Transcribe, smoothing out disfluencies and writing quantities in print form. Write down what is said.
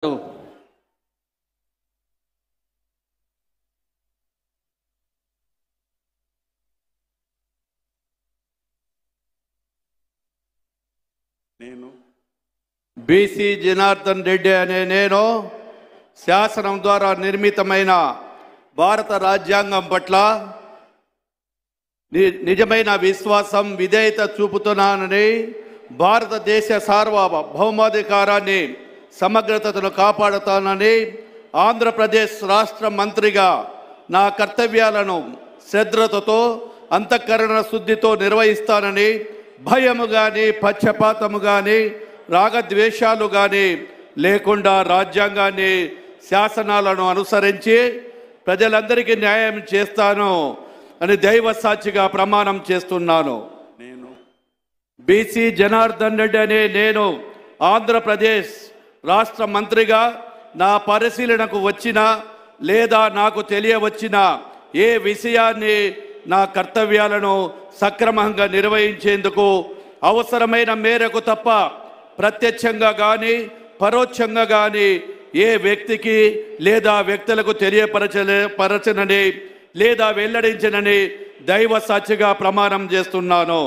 BC Janardhan Reddy అనే నేను శాసనం ద్వారా నిర్మితమైన భారత రాజ్యాంగం పట్ల నిజమైన విశ్వాసం విధేయత చూపుతున్నానని, భారతదేశ సార్వభౌమాధికారాన్ని సమగ్రతను కాపాడుతానని, ఆంధ్రప్రదేశ్ రాష్ట్ర మంత్రిగా నా కర్తవ్యాలను శ్రద్ధతో అంతఃకరణ శుద్ధితో నిర్వహిస్తానని, భయము కానీ పక్షపాతము కానీ రాగద్వేషాలు కానీ లేకుండా రాజ్యాంగాన్ని శాసనాలను అనుసరించి ప్రజలందరికీ న్యాయం చేస్తాను అని దైవ సాక్షిగా ప్రమాణం చేస్తున్నాను. బీసీ జనార్దన్ రెడ్డి అనే నేను ఆంధ్రప్రదేశ్ రాష్ట్ర మంత్రిగా నా పరిశీలనకు వచ్చిన లేదా నాకు తెలియవచ్చిన ఏ విషయాన్ని నా కర్తవ్యాలను సక్రమంగా నిర్వహించేందుకు అవసరమైన మేరకు తప్ప ప్రత్యక్షంగా కానీ పరోక్షంగా కానీ ఏ వ్యక్తికి లేదా వ్యక్తులకు తెలియపరచనని లేదా వెల్లడించనని దైవ సాక్షిగా ప్రమాణం చేస్తున్నాను.